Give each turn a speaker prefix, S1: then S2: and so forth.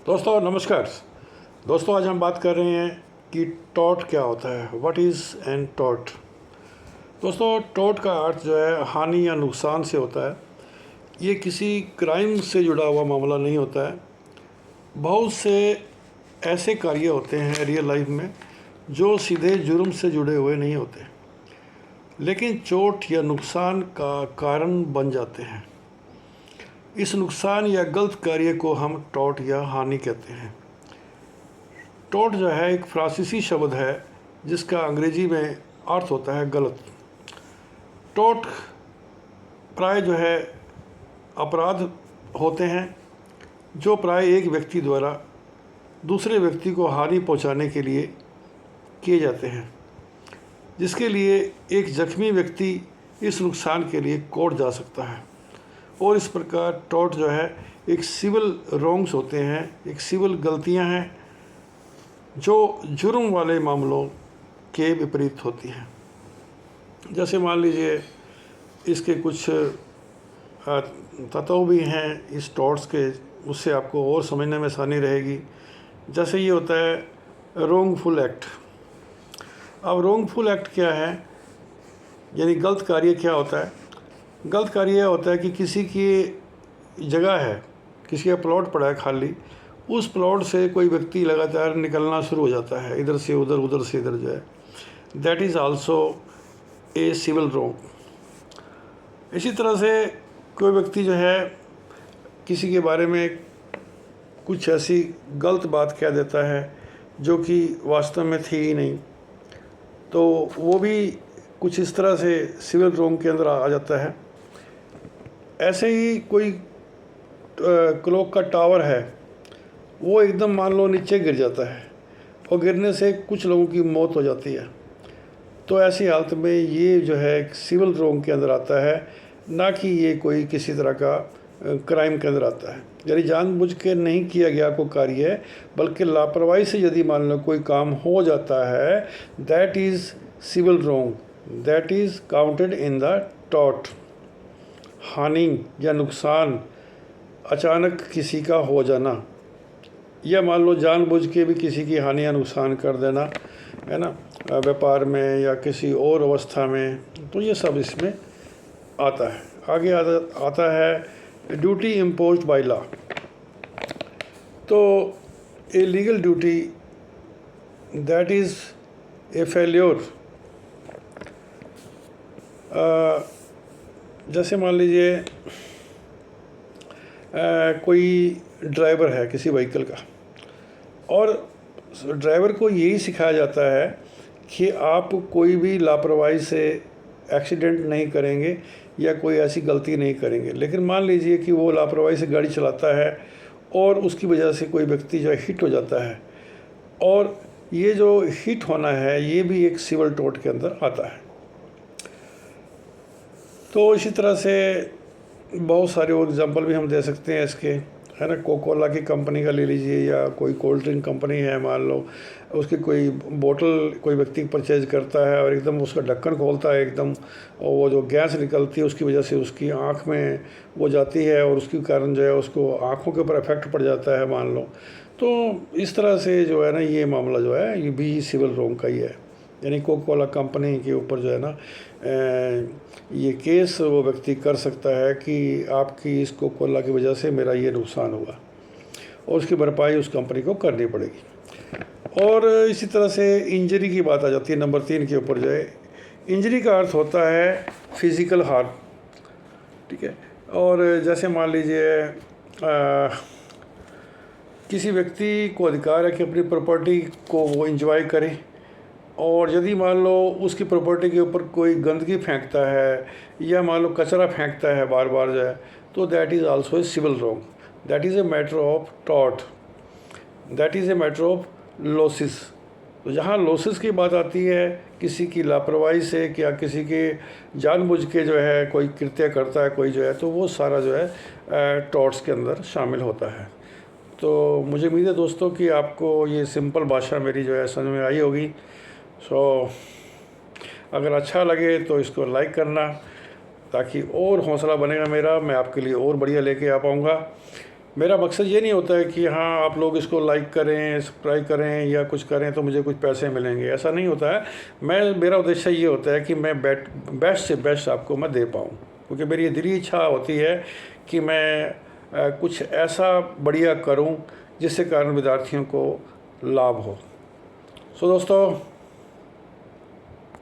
S1: दोस्तों नमस्कार। दोस्तों आज हम बात कर रहे हैं कि टॉट क्या होता है, व्हाट इज़ एन टॉट। दोस्तों टॉट का अर्थ जो है हानि या नुकसान से होता है। ये किसी क्राइम से जुड़ा हुआ मामला नहीं होता है। बहुत से ऐसे कार्य होते हैं रियल लाइफ में जो सीधे जुर्म से जुड़े हुए नहीं होते, लेकिन चोट या नुकसान का कारण बन जाते हैं। इस नुकसान या गलत कार्य को हम टॉट या हानि कहते हैं। टॉट जो है एक फ्रांसीसी शब्द है जिसका अंग्रेजी में अर्थ होता है गलत। टॉट प्राय जो है अपराध होते हैं जो प्राय एक व्यक्ति द्वारा दूसरे व्यक्ति को हानि पहुंचाने के लिए किए जाते हैं, जिसके लिए एक जख्मी व्यक्ति इस नुकसान के लिए कोर्ट जा सकता है। और इस प्रकार टॉट जो है एक सिविल रॉन्ग्स होते हैं, एक सिविल गलतियां हैं जो जुर्म वाले मामलों के विपरीत होती हैं। जैसे मान लीजिए इसके कुछ तत्व भी हैं इस टॉट्स के, उससे आपको और समझने में आसानी रहेगी। जैसे ये होता है रोंगफुल एक्ट। अब रोंगफुल एक्ट क्या है, यानी गलत कार्य क्या होता है। गलत कार्य यह होता है कि किसी की जगह है, किसी का प्लॉट पड़ा है खाली, उस प्लॉट से कोई व्यक्ति लगातार निकलना शुरू हो जाता है, इधर से उधर उधर से इधर जो है, that is also a civil wrong. इसी तरह से कोई व्यक्ति जो है किसी के बारे में कुछ ऐसी गलत बात कह देता है जो कि वास्तव में थी ही नहीं, तो वो भी कुछ इस तरह से सिविल रॉन्ग के अंदर आ जाता है। ऐसे ही कोई क्लॉक का टावर है, वो एकदम मान लो नीचे गिर जाता है और गिरने से कुछ लोगों की मौत हो जाती है, तो ऐसी हालत में ये जो है सिविल रॉन्ग के अंदर आता है, ना कि ये कोई किसी तरह का क्राइम के अंदर आता है। यानी जानबूझ के नहीं किया गया कोई कार्य है, बल्कि लापरवाही से यदि मान लो कोई काम हो जाता है, that is civil wrong, that is counted in the टॉट। हानि या नुकसान अचानक किसी का हो जाना, या मान लो जानबूझ के भी किसी की हानि या नुकसान कर देना, है ना, व्यापार में या किसी और अवस्था में, तो ये सब इसमें आता है। आगे आता है ड्यूटी इम्पोज्ड बाय लॉ। तो a legal duty that is a failure. जैसे मान लीजिए कोई ड्राइवर है किसी व्हीकल का, और ड्राइवर को यही सिखाया जाता है कि आप कोई भी लापरवाही से एक्सीडेंट नहीं करेंगे या कोई ऐसी गलती नहीं करेंगे। लेकिन मान लीजिए कि वो लापरवाही से गाड़ी चलाता है और उसकी वजह से कोई व्यक्ति जो है हिट हो जाता है, और ये जो हिट होना है ये भी एक सिविल टॉट के अंदर आता है। तो इसी तरह से बहुत सारे और एग्जांपल भी हम दे सकते हैं इसके, है ना। कोका कोला की कंपनी का ले लीजिए, या कोई कोल्ड ड्रिंक कंपनी है, मान लो उसकी कोई बोतल कोई व्यक्ति परचेज करता है और एकदम उसका ढक्कन खोलता है एकदम, और वो जो गैस निकलती है उसकी वजह से उसकी आँख में वो जाती है और उसके कारण जो है उसको आँखों के ऊपर इफेक्ट पड़ जाता है मान लो। तो इस तरह से जो है ना ये मामला जो है ये भी सिविल रॉन्ग का ही है। यानी कोका कोला कंपनी के ऊपर जो है ना ये केस वो व्यक्ति कर सकता है कि आपकी इस कोका कोला की वजह से मेरा ये नुकसान हुआ, और उसकी भरपाई उस कंपनी को करनी पड़ेगी। और इसी तरह से इंजरी की बात आ जाती है नंबर 3 के ऊपर जो है। इंजरी का अर्थ होता है फिज़िकल हार्म, ठीक है। और जैसे मान लीजिए किसी व्यक्ति को अधिकार है कि अपनी प्रॉपर्टी को वो इंजॉय करे, और यदि मान लो उसकी प्रॉपर्टी के ऊपर कोई गंदगी फेंकता है या मान लो कचरा फेंकता है बार बार जो है, तो that is also a civil wrong, that is a matter of टॉट, that is a matter of losses. तो जहाँ लॉसेस की बात आती है किसी की लापरवाही से, क्या किसी के जानबूझ के जो है कोई कृत्य करता है कोई जो है, तो वो सारा जो है टॉट्स के अंदर शामिल होता है। तो मुझे उम्मीद है दोस्तों कि आपको ये सिंपल भाषा मेरी जो है समझ में आई होगी। अगर अच्छा लगे तो इसको लाइक करना, ताकि और हौसला बनेगा मेरा, मैं आपके लिए और बढ़िया लेके आ पाऊँगा। मेरा मकसद ये नहीं होता है कि हाँ आप लोग इसको लाइक करें, सब्सक्राइब करें या कुछ करें तो मुझे कुछ पैसे मिलेंगे, ऐसा नहीं होता है। मेरा उद्देश्य ये होता है कि मैं बेस्ट से बेस्ट आपको मैं दे पाऊँ, क्योंकि मेरी ये दिली इच्छा होती है कि मैं कुछ ऐसा बढ़िया करूं जिससे कारण विद्यार्थियों को लाभ हो। सो दोस्तों,